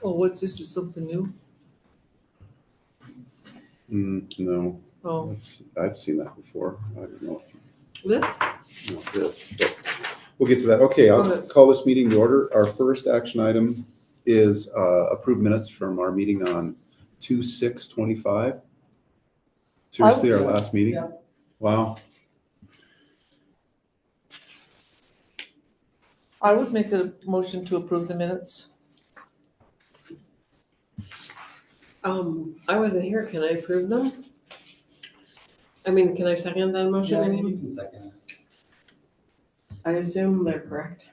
Oh, what's this? Is something new? No, Oh, I've seen that before. I don't know this? if you know this, but we'll get to that. Okay, I'll Okay. call this meeting to order. Our first action item is approved minutes from our meeting on 2/6/25. Seriously, our last meeting? Yeah. Wow. I would make a motion to approve the minutes. I wasn't here. Can I approve them? I mean, can I second that motion? I Yeah, mean, you can second it. I assume they're correct.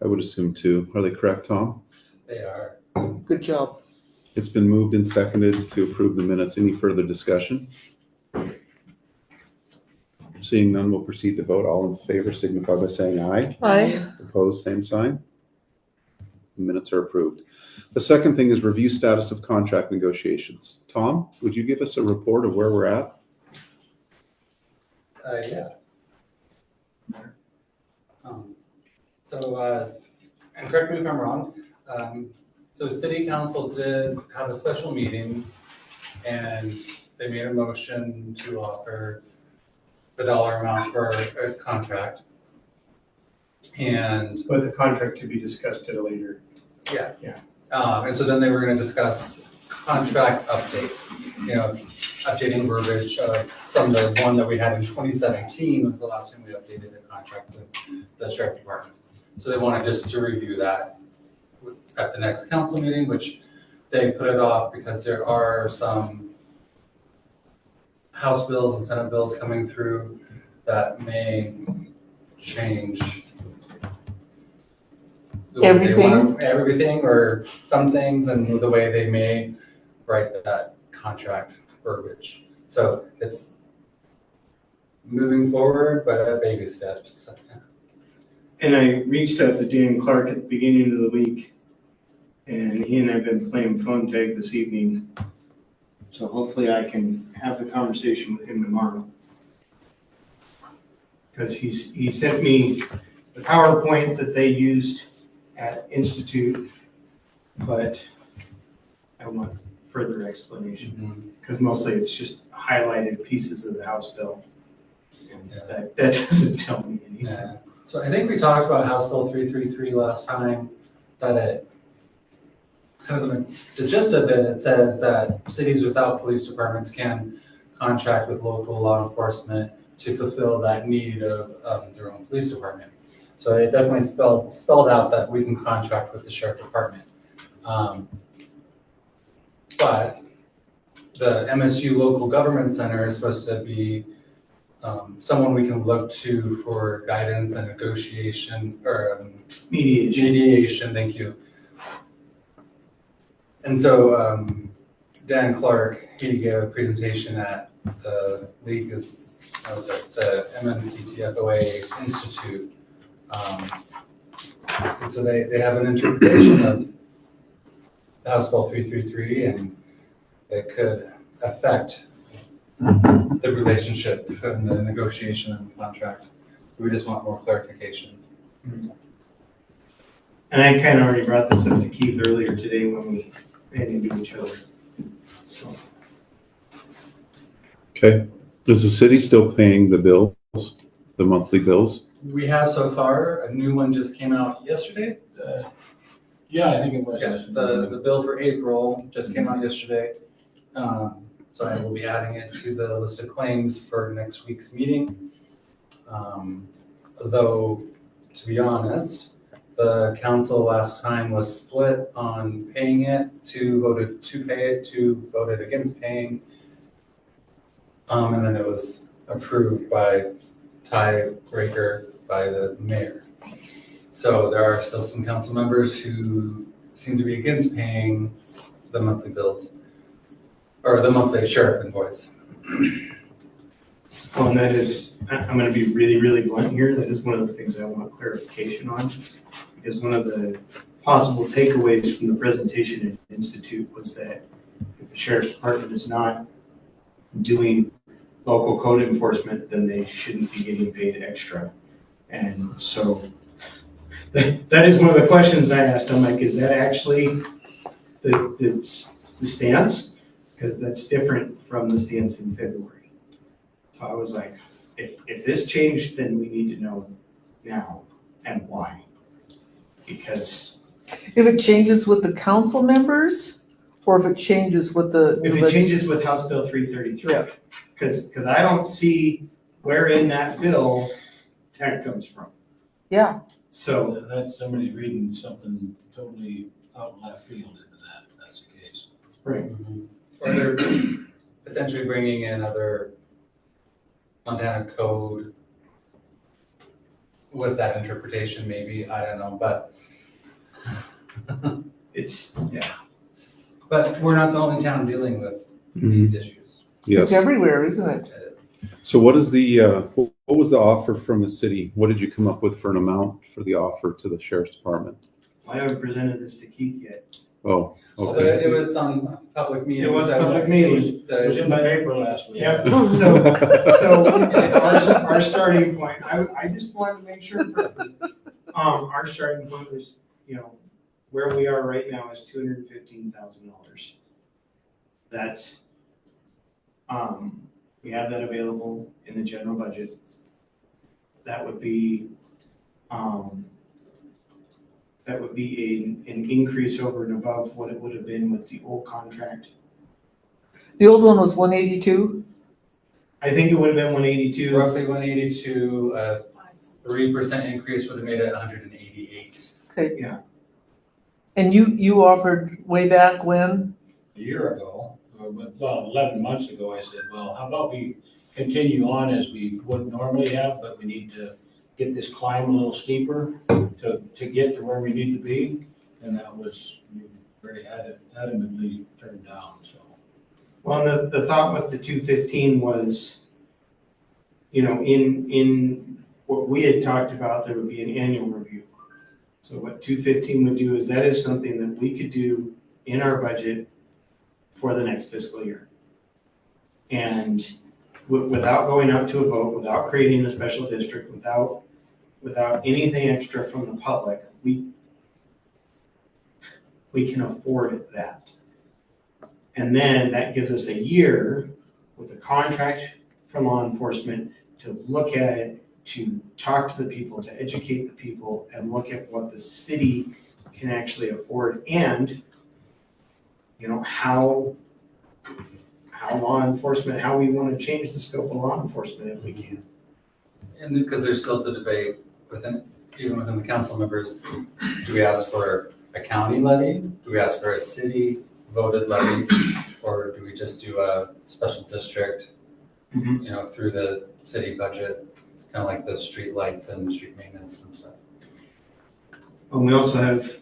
I would assume too. Are they correct, Tom? They are. Good job. It's been moved and seconded to approve the minutes. Any further discussion? Seeing none, we'll proceed to vote. All in favor signify by saying aye. Aye. Opposed, same sign. The minutes are approved. The second thing is review status of contract negotiations. Tom, would you give us a report of where we're at? Yeah. And correct me if I'm wrong, so city council did have a special meeting and they made a motion to offer the dollar amount for a contract. But the contract could be discussed at a later. And so then they were gonna discuss contract updates, updating verbiage from the one that we had in 2017 was the last time we updated the contract with the sheriff department. So they wanted just to review that at the next council meeting, which they put it off because there are some House bills and Senate bills coming through that may change the way they want everything or some things and the way they may write that contract verbiage. So it's moving forward, but at baby steps. And I reached out to Dan Clark at the beginning of the week, and he and I have been playing phone tag this evening. So hopefully I can have the conversation with him tomorrow. Because he sent me the PowerPoint that they used at Institute, but I want further explanation. Because mostly it's just highlighted pieces of the House bill. And that doesn't tell me anything. Yeah. So I think we talked about House Bill 333 last time, that it, kind of the gist of it, it says that cities without police departments can contract with local law enforcement to fulfill that need of their own police department. So it definitely spelled out that we can contract with the sheriff department. But the MSU Local Government Center is supposed to be someone we can look to for guidance and negotiation or mediation. Thank you. And so Dan Clark, he gave a presentation at the League of the MMCTFOA Institute. And so they have an interpretation of House Bill 333, and it could affect the relationship and the negotiation and the contract. We just want more clarification. And I kind of already brought this up to Keith earlier today when we ran into each other. So. Okay. Is the city still paying the bills, the monthly bills? We have so far, a new one just came out yesterday. Yeah, I think it was. Yeah, the bill for April just came out yesterday. So I will be adding it to the list of claims for next week's meeting. Though, to be honest, the council last time was split on paying it. Two voted to pay it, two voted against paying. And then it was approved by tiebreaker by the mayor. So there are still some council members who seem to be against paying the monthly bills or the monthly sheriff invoice. Well, and that is, I'm going to be really, really blunt here. That is one of the things I want clarification on. Because one of the possible takeaways from the presentation at Institute was that if the sheriff's department is not doing local code enforcement, then they shouldn't be getting paid extra. And so that is one of the questions I asked. I'm like, is that actually the stance, because that's different from the stance in February. So I was like, if this changed, then we need to know now and why. Because If it changes with the council members, or if it changes with the if new it changes with House Bill 333, Yeah. because I don't see where in that bill that comes from. Yeah, So, That's somebody's reading something totally out in left field into that, if that's the case. right. Or they're potentially bringing in other Montana code with that interpretation, maybe, I don't know, but It's, yeah. but we're not the only town dealing with Mhm. these issues. Yes. it's everywhere, isn't it? So what is the, what was the offer from the city? What did you come up with for an amount for the offer to the sheriff's department? I haven't presented this to Keith yet. Oh, So okay. it was on public meetings. It was so public it meetings. was, It was in the paper last week. Yep, so our starting point, I just wanted to make sure, our starting point was, where we are right now is $215,000. That's, we have that available in the general budget. That would be an increase over and above what it would have been with the old contract. The old one was 182. I think it would have been 182. Roughly 182, 3% increase would have made it 188. Okay. Yeah. And you offered way back when? A year ago, or about 11 months ago, I said, well, how about we continue on as we would normally have, but we need to get this climb a little steeper to get to where we need to be. And that was, you very adamantly turned down, so. Well, the thought with the 215 was, in what we had talked about, there would be an annual review. So what 215 would do is that is something that we could do in our budget for the next fiscal year. And without going out to a vote, without creating a special district, without anything extra from the public, we can afford that. And then that gives us a year with a contract from law enforcement to look at it, to talk to the people, to educate the people, and look at what the city can actually afford, and how law enforcement, how we want to change the scope of law enforcement if we can. And because there's still the debate even within the council members, do we ask for a county levy? Do we ask for a city voted levy? Or do we just do a special district, through the city budget, kind of like the street lights and street maintenance and stuff? And we also have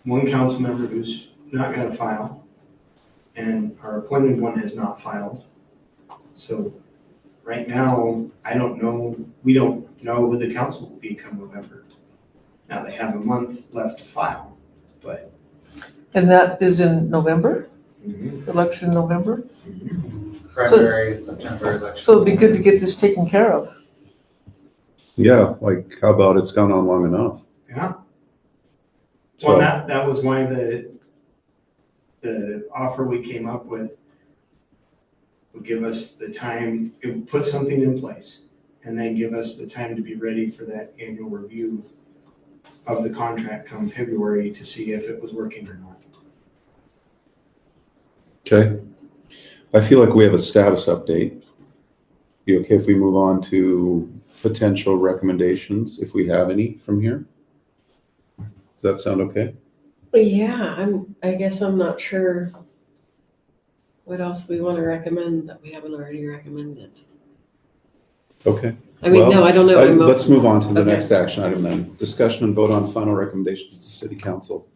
one council member who's not going to file, and our appointed one has not filed. So right now, we don't know who the council will be come November. Now they have a month left to file, but. And that is in November? Election in November? Primary in September election. So it'd be good to get this taken care of. Yeah, like how about it's gone on long enough? Yeah. So- Well, that was why the offer we came up with would give us the time, it would put something in place, and then give us the time to be ready for that annual review of the contract come February to see if it was working or not. Okay. I feel like we have a status update. You okay if we move on to potential recommendations, if we have any from here? Does that sound okay? Yeah, I guess I'm not sure what else we want to recommend that we haven't already recommended. Okay. I mean, Well, no, I don't know. Let's move on to the Okay. next action item then. Discussion and vote on final recommendations to City Council.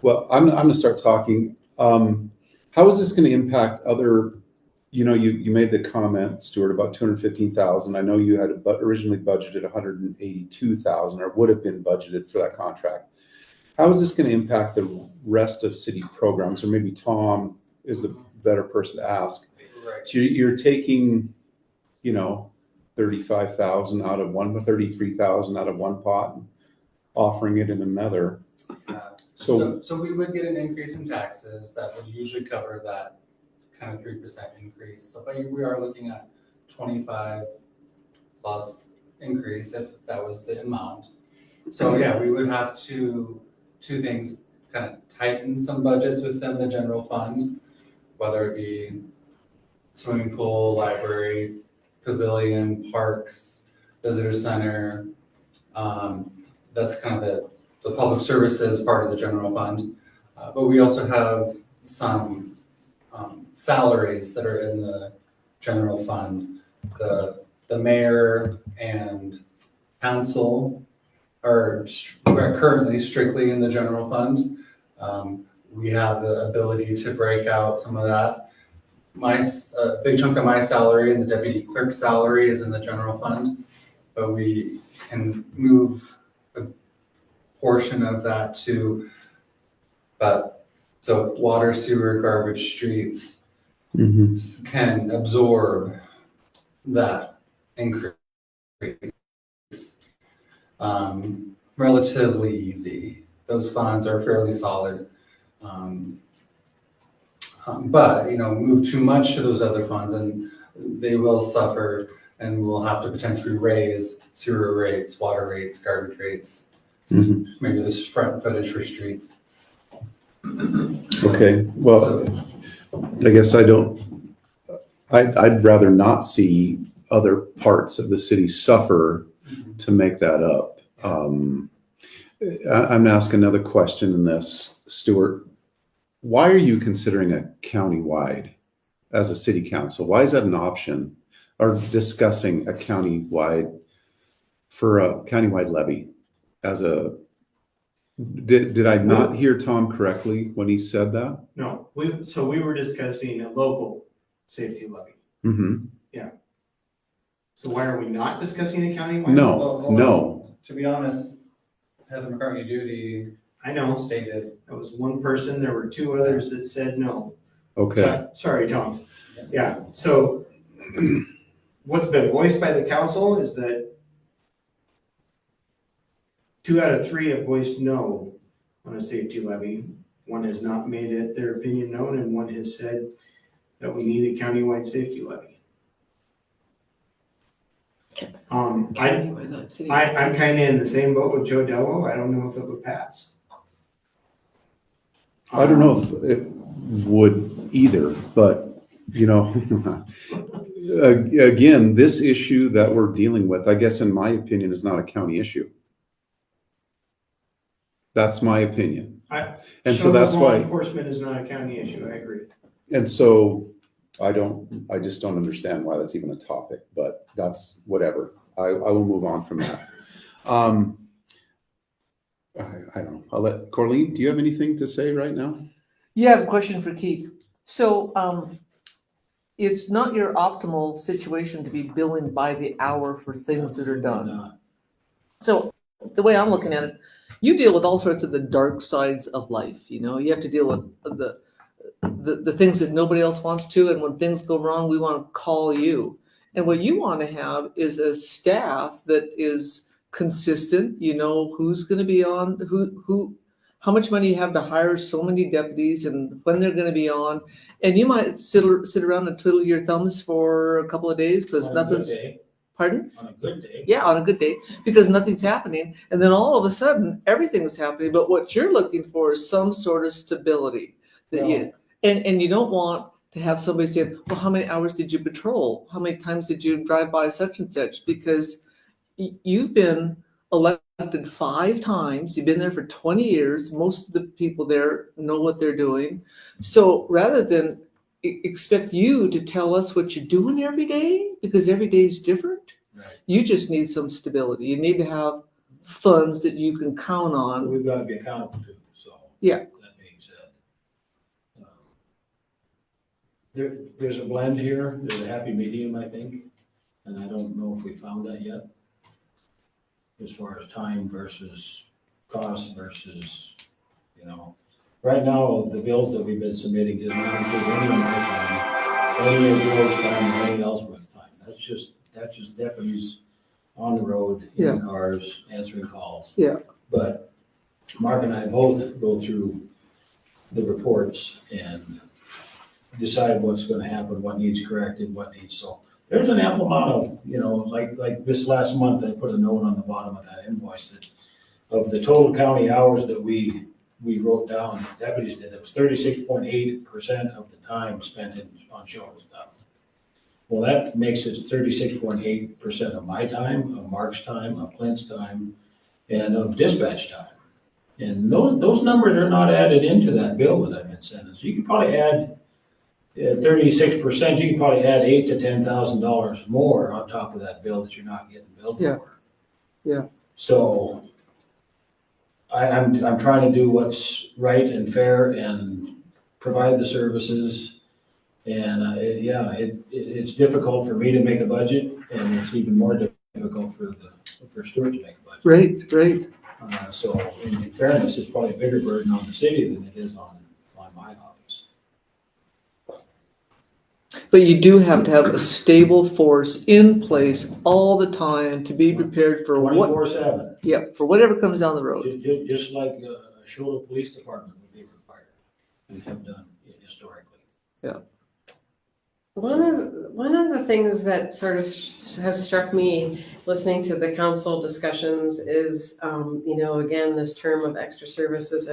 Well, I'm going to start talking. How is this going to impact other, you made the comment, Stuart, about 215,000. I know you had originally budgeted 182,000, or would have been budgeted for that contract. How is this going to impact the rest of city programs? Or maybe Tom is the better person to ask. Right. So you're taking, 35,000 out of one, 33,000 out of one pot, and offering it in another. So we would get an increase in taxes that would usually cover that kind of 3% increase. So, but we are looking at 25 plus increase if that was the amount. So yeah, we would have two things, kind of tighten some budgets within the general fund, whether it be swimming pool, library, pavilion, parks, visitor center. That's kind of the public services part of the general fund. But we also have some salaries that are in the general fund. The mayor and council are currently strictly in the general fund. We have the ability to break out some of that. A big chunk of my salary and the deputy clerk salary is in the general fund, but we can move a portion of that to, so water, sewer, garbage, streets can absorb that increase relatively easy. Those funds are fairly solid. But, move too much to those other funds and they will suffer and we'll have to potentially raise sewer rates, water rates, garbage rates, maybe this front footage for streets. Okay, well, I guess I'd rather not see other parts of the city suffer to make that up. I'm gonna ask another question in this, Stuart. Why are you considering a countywide as a city council? Why is that an option? Or discussing a countywide levy as a, did I not hear Tom correctly when he said that? No, we were discussing a local safety levy. Mm-hmm. So why are we not discussing a countywide? No. To be honest, Heather McCartney Duty I know, stated. that was one person, there were two others that said no. Okay. Sorry, Tom. Yeah, so what's been voiced by the council is that 2 out of 3 have voiced no on a safety levy. One has not made it their opinion known, and one has said that we need a countywide safety levy. I'm kind of in the same boat with Joe Dello. I don't know if it would pass. I don't know if it would either, but again, this issue that we're dealing with, I guess in my opinion, is not a county issue. That's my opinion. So that's law why enforcement is not a county issue. I agree. And so I just don't understand why that's even a topic, but that's whatever. I will move on from that. I don't know. I'll let Corleen, do you have anything to say right now? Yeah, I have a question for Keith. So, it's not your optimal situation to be billing by the hour for things that are done. So the way I'm looking at it, you deal with all sorts of the dark sides of life. You have to deal with the things that nobody else wants to, and when things go wrong, we want to call you. And what you want to have is a staff that is consistent. You know who's going to be on, how much money you have to hire so many deputies, and when they're going to be on. And you might sit around and twiddle your thumbs for a couple of days because nothing's. Pardon? On a good day. Yeah, on a good day, because nothing's happening. And then all of a sudden, everything's happening. But what you're looking for is some sort of stability. And you don't want to have somebody saying, well, how many hours did you patrol? How many times did you drive by such and such? Because you've been elected 5 times. You've been there for 20 years. Most of the people there know what they're doing. So rather than expect you to tell us what you're doing every day, because every day is different, Right. You just need some stability. You need to have funds that you can count on. We've got to be accountable to, so. Yeah. That being said. There's a blend here, there's a happy medium, I think, and I don't know if we found that yet. As far as time versus cost versus, right now, the bills that we've been submitting does not include any of my time, any of yours time, or any Ellsworth's time. That's just deputies on the road, in the cars, answering calls. Yeah. But Mark and I both go through the reports and decide what's gonna happen, what needs corrected, what needs, so. There's an ample amount of, like this last month, I put a note on the bottom of that invoice that of the total county hours that we wrote down, deputies did, it was 36.8% of the time spent on show stuff. Well, that makes it 36.8% of my time, of Mark's time, of Clint's time, and of dispatch time. And those numbers are not added into that bill that I've been sending. So you could probably add 36%, you can probably add $8,000 to $10,000 more on top of that bill that you're not getting billed Yeah. for. Yeah. So I'm trying to do what's right and fair and provide the services. And it's difficult for me to make a budget, and it's even more difficult for Stuart to make a budget. Right. So in fairness, it's probably a bigger burden on the city than it is on my office. But you do have to have a stable force in place all the time to be prepared for what, 24/7. yeah, for whatever comes down the road. Just like a Choteau Police Department would be required and have done historically. One of the things that sort of has struck me listening to the council discussions is, again, this term of extra services,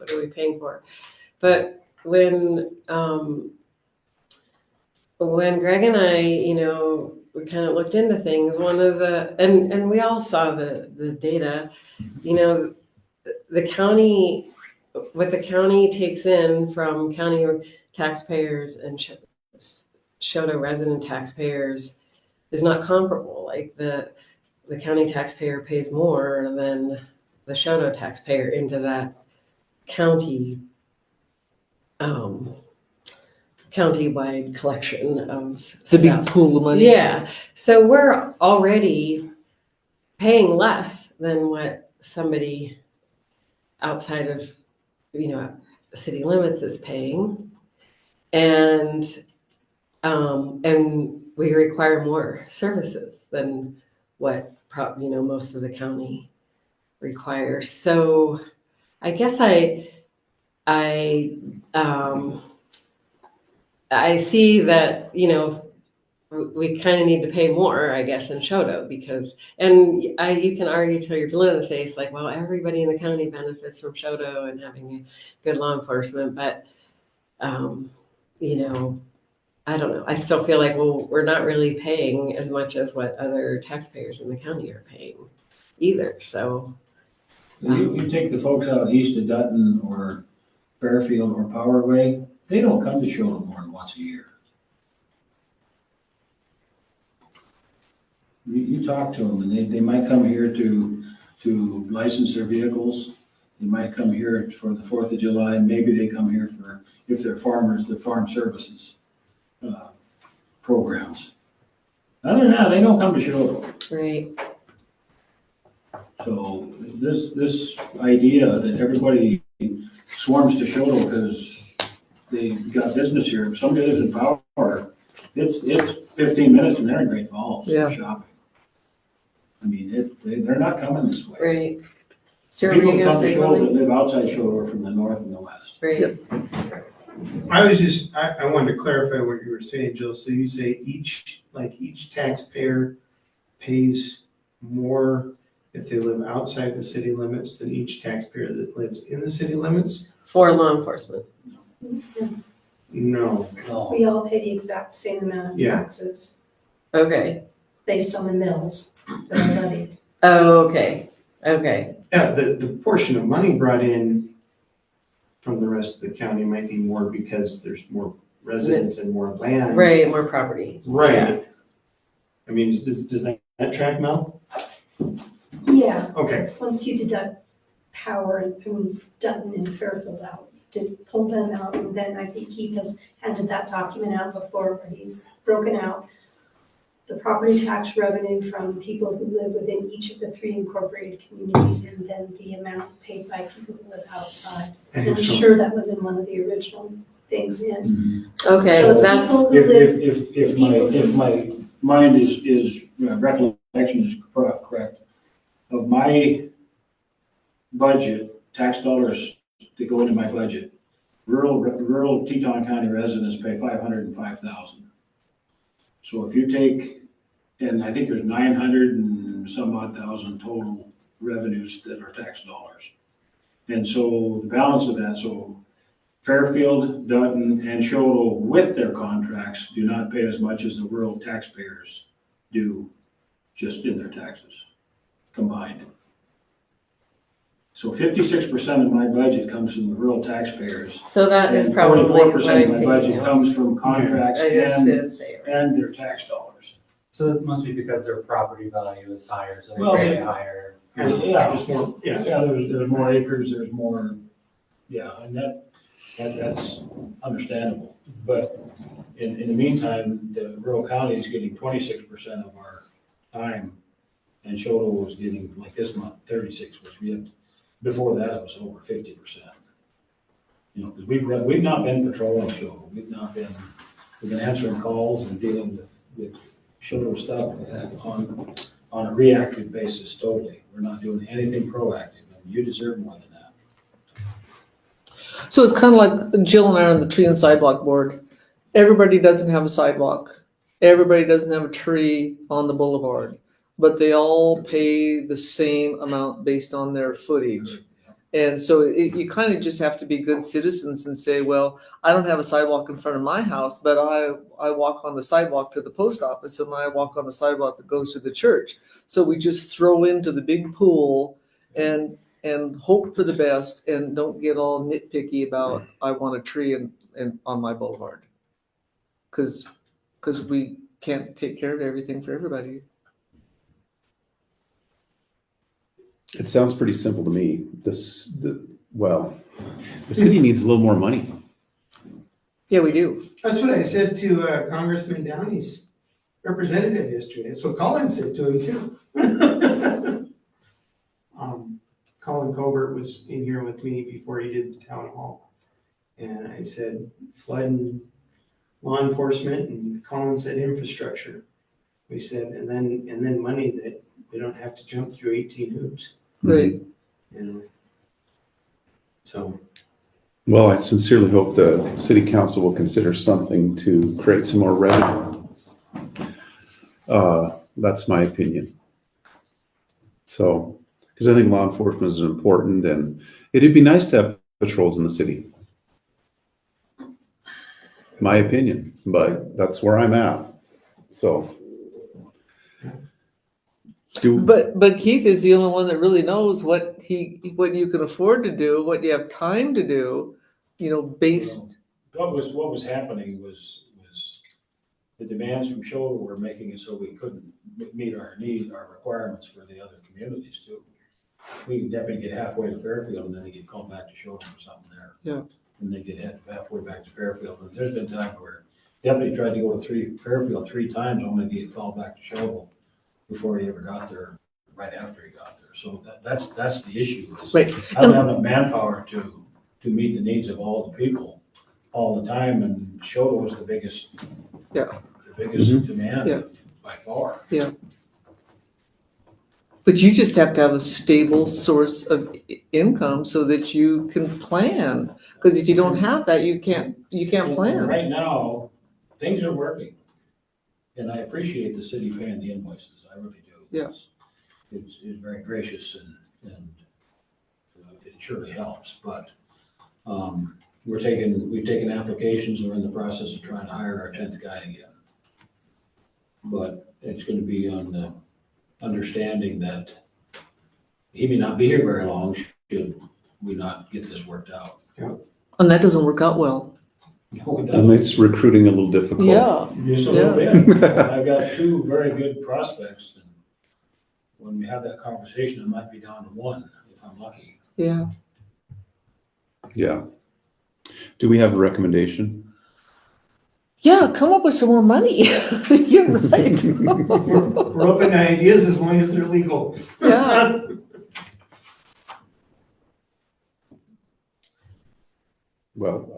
what are we paying for? But when Greg and I, we kind of looked into things, one of the, and we all saw the data, the county, what the county takes in from county taxpayers and Choteau resident taxpayers is not comparable. Like the county taxpayer pays more than the Choteau taxpayer into that county, county-wide collection of The big stuff. pool of money. Yeah, so we're already paying less than what somebody outside of, city limits is paying. And we require more services than what most of the county requires. So I guess I see that we kind of need to pay more, I guess, in Choteau because, you can argue till you're blue in the face, like, well, everybody in the county benefits from Choteau and having a good law enforcement, but I don't know. I still feel like, well, we're not really paying as much as what other taxpayers in the county are paying either. So You take the folks out east of Dutton or Fairfield or Powerway, they don't come to Choteau more than once a year. You talk to them, and they might come here to license their vehicles. They might come here for the 4th of July. Maybe they come here for, if they're farmers, the farm services programs. Other than that, they don't come to Choteau. right. So this idea that everybody swarms to Choteau because they got business here. If somebody lives in Power, it's 15 minutes and they're in Great Falls Yeah. shopping. I mean, they're not coming this way. Right. Stuart, People were you come gonna to say Choteau that something? live outside Choteau are from the north and the west. Right. I wanted to clarify what you were saying, Jill. So you say each taxpayer pays more if they live outside the city limits than each taxpayer that lives in the city limits? For law enforcement. No. We all pay the exact same amount of Yeah. taxes Okay. based on the mills that are levied. Oh, okay. Okay. Yeah, the portion of money brought in from the rest of the county might be more because there's more residents and more land. Right. More property. Right. I mean, does that track, Mel? Yeah, Okay. once you deduct Power from Dutton and Fairfield out, to pull them out, and then I think Keith has handed that document out before where he's broken out the property tax revenue from people who live within each of the 3 incorporated communities, and then the amount paid by people who live outside. I'm sure that was in one of the original things in. Okay. So it's That's people who live, If my mind is recollection is correct, of my budget, tax dollars that go into my budget, rural Teton County residents pay $505,000. So if you take, and I think there's 900 and some odd thousand total revenues that are tax dollars. And so the balance of that, so Fairfield, Dutton, and Choteau with their contracts do not pay as much as the rural taxpayers do just in their taxes combined. So 56% of my budget comes from the rural taxpayers. So that is And probably 44% what I'm of my thinking budget of. comes from contracts I just and, did say it. and their tax dollars. So it must be because their property value is higher, so Well, they pay yeah. higher. Yeah, Just more, yeah. there's more acres, there's more, yeah, and that's understandable. But in the meantime, the rural county is getting 26% of our time, and Choteau was getting, like this month, 36, which we had, before that, it was over 50%. You know, because we've not been patrolling Choteau, we've been answering calls and dealing with Choteau stuff on a reactive basis totally. We're not doing anything proactive, and you deserve more than that. So it's kind of like Jill and I are on the tree and sidewalk board. Everybody doesn't have a sidewalk. Everybody doesn't have a tree on the boulevard, but they all pay the same amount based on their footage. And so you kind of just have to be good citizens and say, well, I don't have a sidewalk in front of my house, but I walk on the sidewalk to the post office and I walk on the sidewalk that goes to the church. So we just throw into the big pool and hope for the best and don't get all nitpicky about I want a tree and on my boulevard. Because we can't take care of everything for everybody. It sounds pretty simple to me. Well, the city needs a little more money. Yeah, we do. That's what I said to Congressman Downey's representative yesterday. That's what Colin said to him too. Colin Colbert was in here with me before he did the town hall. And I said flood and law enforcement, and Colin said infrastructure. We said, and then money that we don't have to jump through 18 hoops. Right. You know. So Well, I sincerely hope the city council will consider something to create some more revenue. That's my opinion. So, because I think law enforcement is important, and it'd be nice to have patrols in the city. My opinion, but that's where I'm at. So. But Keith is the only one that really knows what you can afford to do, what you have time to do, based. What was happening was the demands from Choteau were making it so we couldn't meet our requirements for the other communities too. We can definitely get halfway to Fairfield and then they get called back to Choteau for something there. Yeah. And they get halfway back to Fairfield. But there's been times where deputy tried to go to Fairfield 3 times, only to get called back to Choteau before he ever got there, right after he got there. So that's the issue. Right. I don't have enough manpower to meet the needs of all the people all the time, and Choteau was the biggest. Yeah. The biggest Mhm. demand Yeah. by far. But you just have to have a stable source of income so that you can plan. Because if you don't have that, you can't And plan. right now, things are working. And I appreciate the city paying the invoices, I really do. Yeah. It's very gracious and it surely helps, but, we've taken applications, we're in the process of trying to hire our 10th guy again. But it's gonna be on the understanding that he may not be here very long should we not get this worked out. And that doesn't work out well. No, it That doesn't. makes recruiting a little difficult. Yeah. Just a little bit. I've got 2 very good prospects, and when we have that conversation, I might be down to 1 if I'm lucky. Yeah. Yeah. Do we have a recommendation? Yeah, come up with some more money. You're right. we're open to ideas as long as they're legal. Yeah. Well,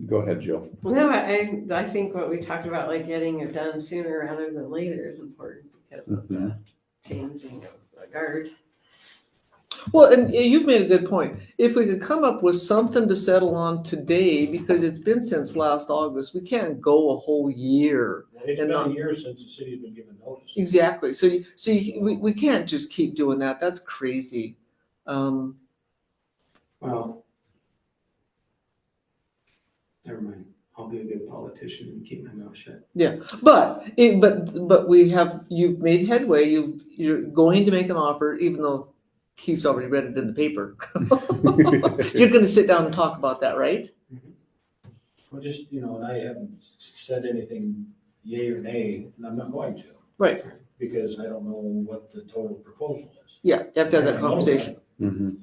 go ahead, Jill. No, I think what we talked about, like getting it done sooner rather than later is important because of the changing of the guard. Well, and you've made a good point. If we could come up with something to settle on today, because it's been since last August, we can't go a whole year. It's And been a not- year since the city's been given notice. Exactly. We can't just keep doing that. That's crazy. Well, never mind. I'll be a good politician and keep my mouth shut. But you've made headway. You're going to make an offer, even though Keith's already read it in the paper. You're going to sit down and talk about that, right? Well, just, and I haven't said anything yay or nay, and I'm not going to. Right. Because I don't know what the total proposal is. Yeah, you have to have I that know conversation. Mhm.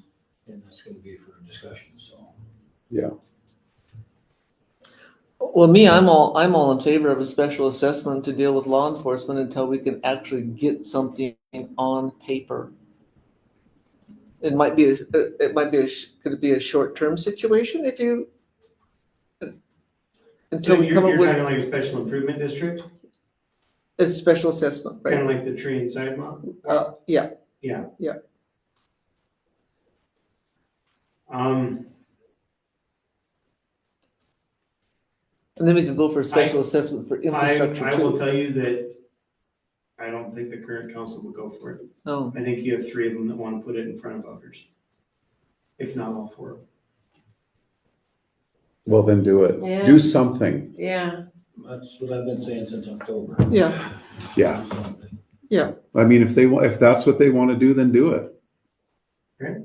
And that's gonna be for discussion, so. Well, me, I'm all in favor of a special assessment to deal with law enforcement until we can actually get something on paper. It might be could it be a short-term situation if you until So we come up you're with talking like a special improvement district, a special assessment, kind right? of like the tree and sidewalk? Yeah, Yeah. Yeah. and then we could go for a special assessment for infrastructure I will too. tell you that I don't think the current council would go for it. Oh, I think you have 3 of them that want to put it in front of others. If not all 4 of them. Well, then do it. Yeah. Do something. Yeah, That's what I've been saying since October. yeah, Yeah. Do something. I mean, if that's what they want to do, then do it. Okay.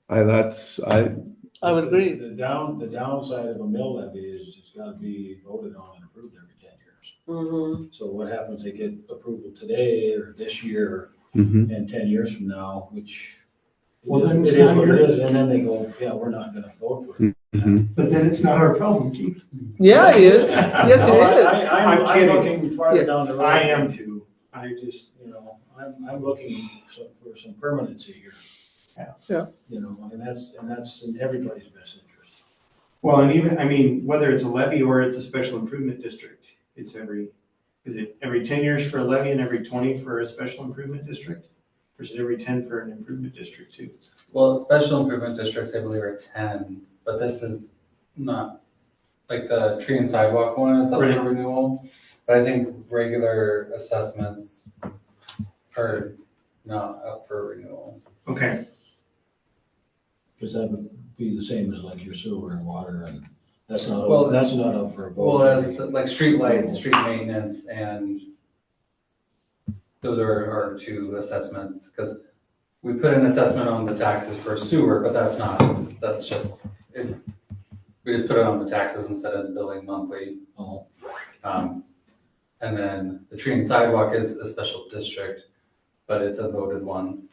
I would agree. The downside of a mill levy is it's gotta be voted on and approved every 10 years. mm-hmm, So what happens, they get approval today or this year Mhm. and 10 years from now, which Well, it then is it's it is not what your- it is, and then they go, yeah, we're not gonna vote for it. Mhm. But then it's not our problem, Keith. Yeah, it is. Yes, No, it is. I'm I'm kidding. looking farther Yeah. down the road. I am too. I just, I'm looking for some permanency here. Yeah. And that's in everybody's best interest. well, and even, I mean, whether it's a levy or it's a special improvement district, is it every 10 years for a levy and every 20 for a special improvement district? Or is it every 10 for an improvement district too? Well, special improvement districts, I believe, are 10, but this is not, like the tree and sidewalk one is up Right. for renewal. But I think regular assessments are not up for renewal. Okay, Because that would be the same as like your sewer and water, and that's not, Well, that's not up for a vote. Well, as like street lights, street maintenance, and those are 2 assessments, because we put an assessment on the taxes for sewer, but that's just, we just put it on the taxes instead of billing monthly. Oh. And then the tree and sidewalk is a special district, but it's a voted one.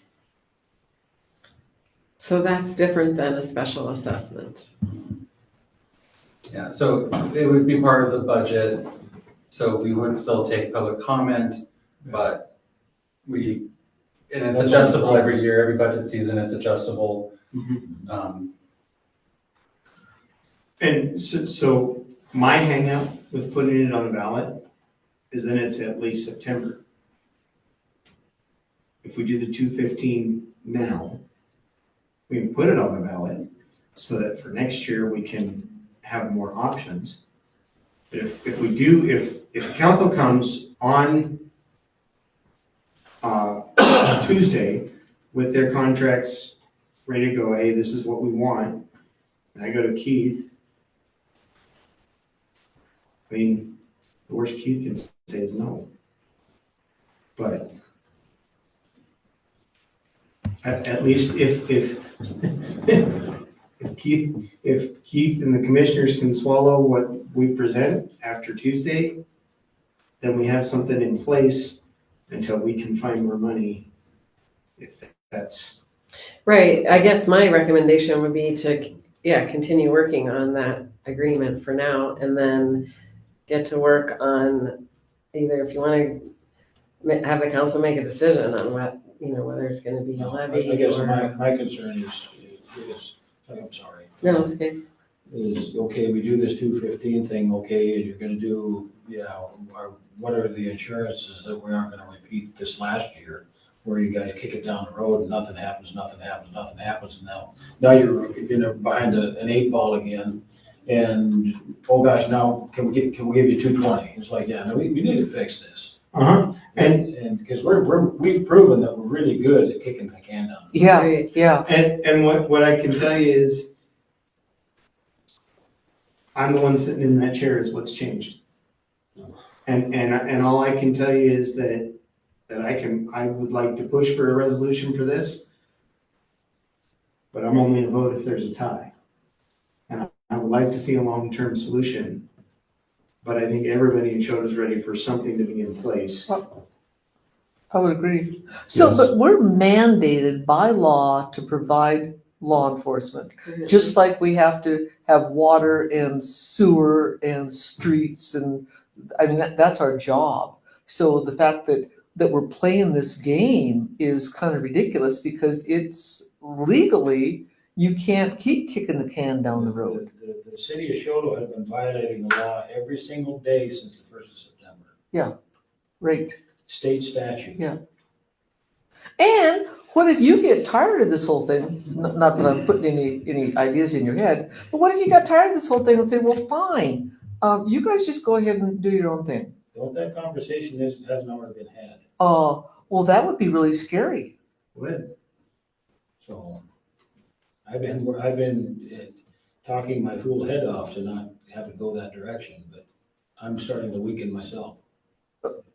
so that's different than a special assessment. Yeah, so it would be part of the budget, so we would still take public comment, but and it's adjustable every year, every budget season, it's adjustable. and so my hangup with putting it on the ballot is then it's at least September. If we do the 215 now, we can put it on the ballot so that for next year we can have more options. But if we do, if the council comes on Tuesday with their contracts ready to go, hey, this is what we want, and I go to Keith, I mean, the worst Keith can say is no. But at least if Keith and the commissioners can swallow what we present after Tuesday, then we have something in place until we can find more money, if that's. Right, I guess my recommendation would be to, continue working on that agreement for now, and then get to work on either if you want to have the council make a decision on what, whether it's going to be a levy I guess or. my concern is, I'm sorry. No, it's okay. Is, okay, we do this 215 thing, okay, and you're gonna do, what are the insurances that we aren't gonna repeat this last year? where you guys kick it down the road and nothing happens, and now you're behind an 8 ball again. And, oh gosh, now can we give you 220? It's like, yeah, no, we need to fix this. Uh-huh. And because we've proven that we're really good at kicking the can down. Yeah, Right. yeah. And what I can tell you is, I'm the one sitting in that chair is what's changed. And all I can tell you is that I would like to push for a resolution for this, but I'm only a vote if there's a tie. And I would like to see a long-term solution, but I think everybody in Choteau is ready for something to be in place. I would agree. So, Yes. but we're mandated by law to provide law enforcement, just like we have to have water and sewer and streets and, I mean, that's our job. So the fact that we're playing this game is kind of ridiculous because it's legally, you can't keep kicking the can down the road. The city of Choteau has been violating the law every single day since the 1st of September. Right. State statute. Yeah. And what if you get tired of this whole thing? Not that I'm putting any ideas in your head, but what if you got tired of this whole thing and say, well, fine, you guys just go ahead and do your own thing. Well, that conversation hasn't already been had. Well, that would be really scary. Good. So I've been talking my fool head off to not have it go that direction, but I'm starting to weaken myself.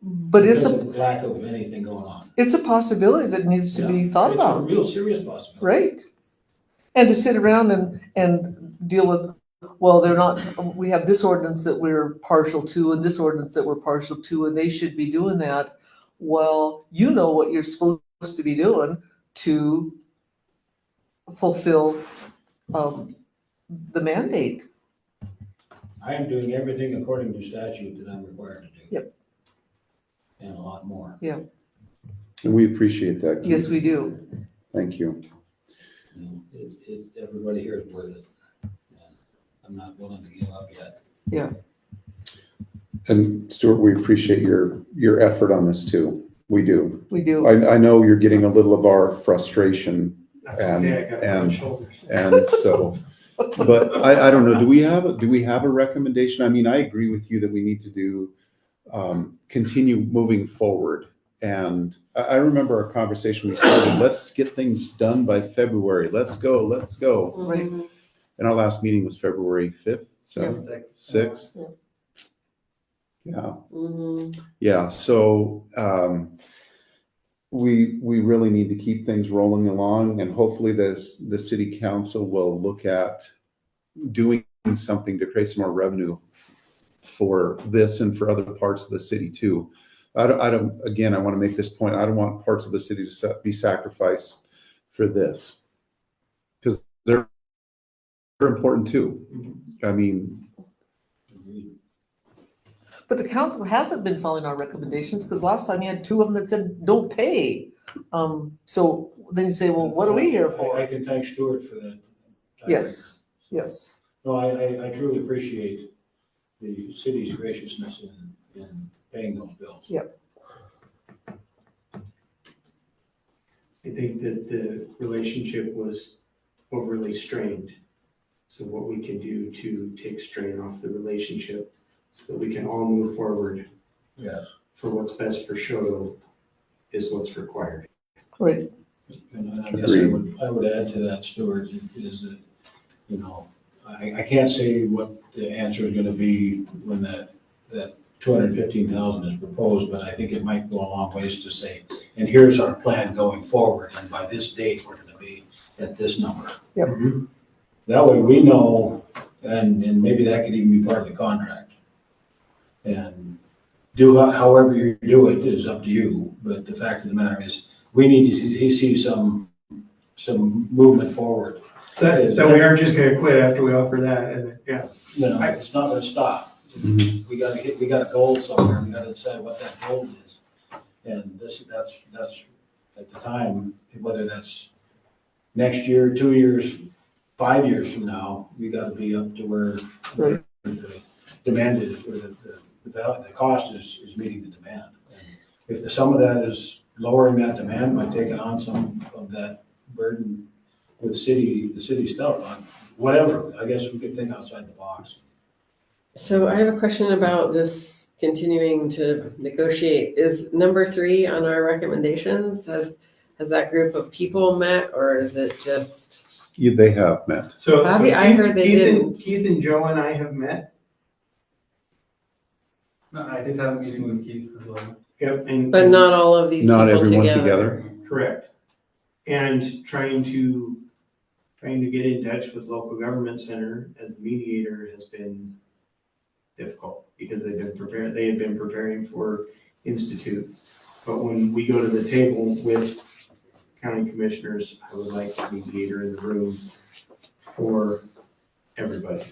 But it's Because a of lack of anything going on. it's a possibility that needs to be thought It's a about, real serious possibility. right? And to sit around and deal with, well, we have this ordinance that we're partial to and this ordinance that we're partial to, and they should be doing that. Well, you know what you're supposed to be doing to fulfill the mandate. I am doing everything according to statute that I'm required to do. Yep. And a lot more. And we appreciate that. Keith. Yes, we do. Thank you. You know, everybody here is worth it. And I'm not willing to give up yet. And Stuart, we appreciate your effort on this too. We do. We do. I know you're getting a little of our frustration, That's okay, I got it on and- my shoulders. and so, but I don't know, do we have a recommendation? I mean, I agree with you that we need to do, continue moving forward. And I remember our conversation, we started, let's get things done by February. Let's go. Right. And our last meeting was February 5th, 7th, 6th. Yeah. Mm-hmm. Yeah, so we really need to keep things rolling along, and hopefully the city council will look at doing something to create some more revenue for this and for other parts of the city too. I don't, again, I want to make this point, I don't want parts of the city to be sacrificed for this, because they're important too. I mean, But the council hasn't been following our recommendations, because last time you had two of them that said, don't pay. So then you say, well, what are we here I for? can thank Stuart for that. Yes, yes. No, I truly appreciate the city's graciousness in paying those bills. Yep. I think that the relationship was overly strained. So what we can do to take strain off the relationship so that we can all move forward Yes. for what's best for Choteau is what's required. Right. And I guess I would add to that, Stuart, is that, you know, I can't say what the answer is gonna be when that 215,000 is proposed, but I think it might go a long ways to say, and here's our plan going forward, and by this date, we're gonna be at this number. Yep. That way we know, and maybe that could even be part of the contract. And do however you do it is up to you, but the fact of the matter is, we need to see some movement forward. That we aren't just gonna quit after we offer that, and yeah. No, it's not gonna stop. Mhm. We got a goal somewhere, we gotta decide what that goal is. And that's at the time, whether that's next year, 2 years, 5 years from now, we gotta be up to where Right. the demand is, where the cost is meeting the demand. And if some of that is lowering that demand by taking on some of that burden with the city stuff on whatever. I guess we could think outside the box. So I have a question about this continuing to negotiate. Is number 3 on our recommendations? Has that group of people met, or is it just? Yeah, they have met. So Bobby, I heard they didn't. Keith and Joe and I have met. No, I did have a meeting with Keith as well. Yep, But not all of these Not people everyone together. together. correct. And trying to get in touch with local government center as the mediator has been difficult because they had been preparing for Institute. But when we go to the table with county commissioners, I would like a mediator in the room for everybody.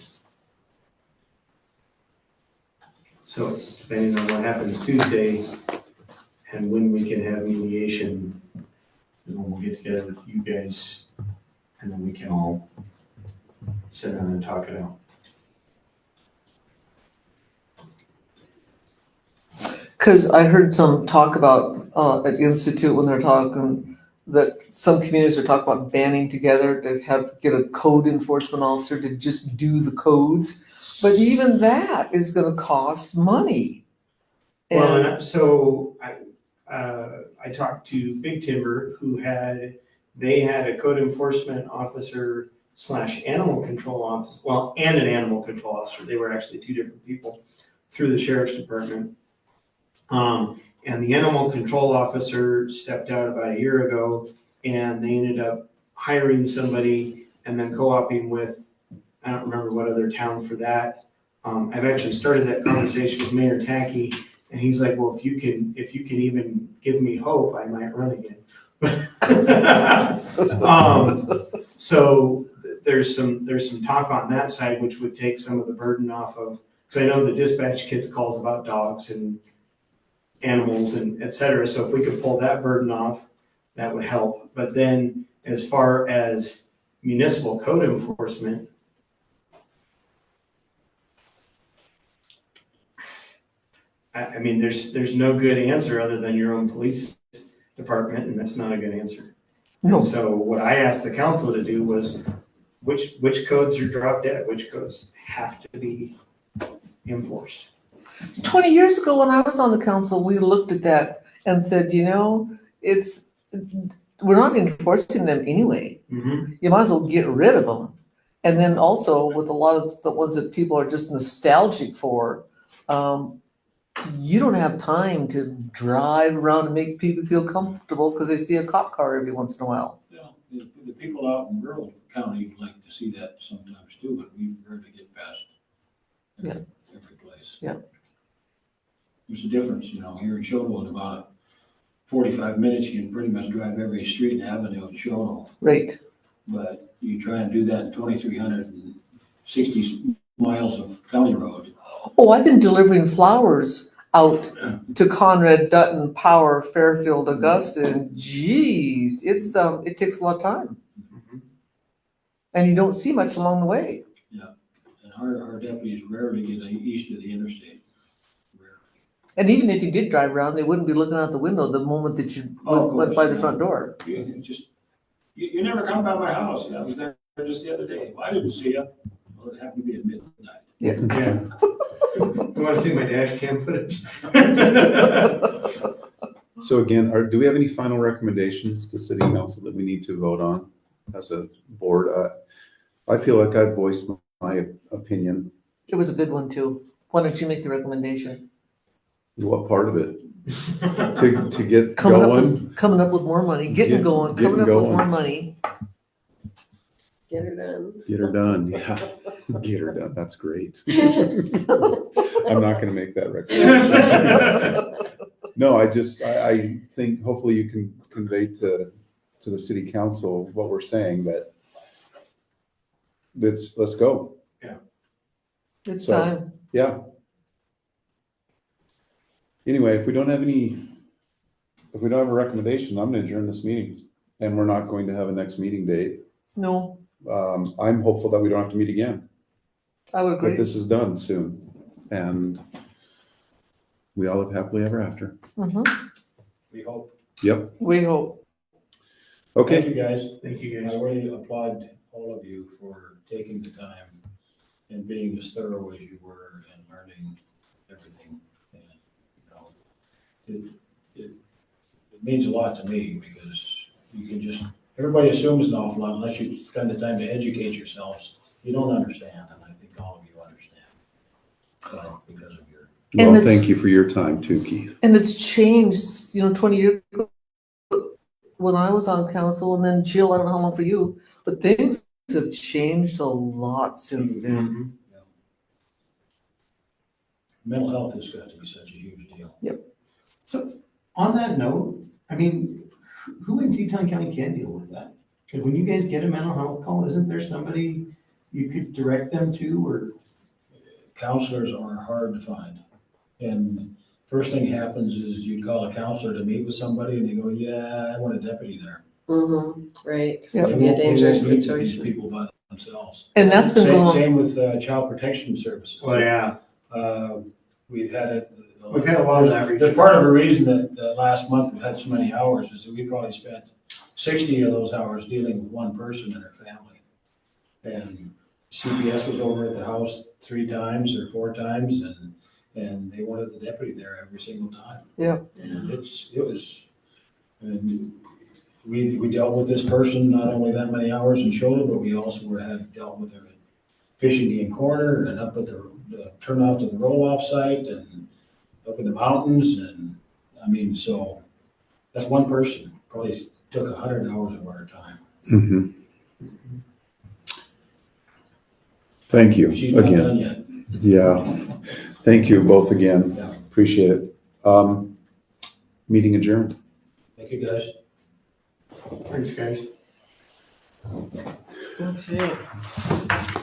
So depending on what happens Tuesday and when we can have mediation, then we'll get together with you guys and then we can all sit down and talk it out. Because I heard some talk about, at Institute when they're talking, that some communities are talking about banding together to get a code enforcement officer to just do the codes. But even that is gonna cost money. Well, And and so I talked to Big Timber they had a code enforcement officer / animal control officer, well, and an animal control officer. They were actually two different people through the sheriff's department. And the animal control officer stepped out about a year ago and they ended up hiring somebody and then co-oping with, I don't remember what other town for that. I've actually started that conversation with Mayor Tackey and he's like, well, if you can even give me hope, I might run again. So there's some talk on that side, which would take some of the burden off of, because I know the dispatch gets calls about dogs and animals and et cetera. So if we could pull that burden off, that would help. But then as far as municipal code enforcement, I mean, there's no good answer other than your own police department, and that's not a good answer. No. And so what I asked the council to do was, which codes are drop dead, which codes have to be enforced. 20 years ago, when I was on the council, we looked at that and said, we're not enforcing them anyway. Mm-hmm. You might as well get rid of them. And then also with a lot of the ones that people are just nostalgic for, you don't have time to drive around and make people feel comfortable because they see a cop car every once in a while. Yeah, the people out in rural county like to see that sometimes too, but we rarely get past every place. Yeah. There's a difference, here in Choteau, in about 45 minutes, you can pretty much drive every street and avenue in Choteau. Right. But you try and do that in 2,360 miles of county road. Oh, I've been delivering flowers out to Conrad, Dutton, Power, Fairfield, Augusta, and geez, it takes a lot of time. Mm-hmm. And you don't see much along the way. Yeah, and our deputies rarely get east of the interstate. Rarely. And even if you did drive around, they wouldn't be looking out the window the moment that you went by the front door. You never come by my house. I was there just the other day. Well, I didn't see you. Well, it happened to be at midnight. Yeah. You want to see my dash cam footage? So again, do we have any final recommendations to city council that we need to vote on as a board? I feel like I've voiced my opinion. It was a good one too. Why don't you make the recommendation? What part of it? To get Coming going? up with more money, getting going, coming up with more money. Get her done. Get her done, yeah. Get her done, that's great. I'm not gonna make that recommendation. No, I think hopefully you can convey to the city council what we're saying, that let's go. It's So- time. Yeah. Anyway, if we don't have a recommendation, I'm gonna adjourn this meeting, and we're not going to have a next meeting date. No, I'm hopeful that we don't have to meet again, I would but agree. this is done soon, and we all live happily ever after. Mhm. We hope. Yep. We hope. Okay. Thank you, guys. Thank you, I guys. really applaud all of you for taking the time and being as thorough as you were and learning everything. And, you know, it means a lot to me because you can just, everybody assumes an awful lot unless you spend the time to educate yourselves. You don't understand, and I think all of you understand. Because of your. And Well, it's- thank you for your time too, Keith. And it's changed, 20 years ago when I was on council, and then Jill, I don't know how long for you, but things have changed a lot since then. Mhm. Mental health has got to be such a huge deal. So on that note, I mean, who in Teton County can deal with that? Because when you guys get a mental health call, isn't there somebody you could direct them to or? Counselors are hard to find. And first thing happens is you call a counselor to meet with somebody and they go, yeah, I want a deputy there. Right, Yeah. it could be a dangerous They won't meet with situation. these people by themselves. And that's been going on. Same with child protection services. Well, yeah, We've had it. We've had a lot of that There's part of the reason that last month we had so many hours is that we probably spent 60 of those hours dealing with one person and her family. And CPS was over at the house 3 times or 4 times and they wanted the deputy there every single time. Yeah. And and we dealt with this person not only that many hours in Choteau, but we also had dealt with her at Fishing Game Corner and up at the turn off to the roll-off site and up in the mountains. And I mean, so that's one person, probably took 100 hours of our time. Mhm. Thank you She's not again. done yet. Yeah. Thank you both again. Yeah. Appreciate it. Meeting adjourned. Thank you, guys. thanks, guys. Okay.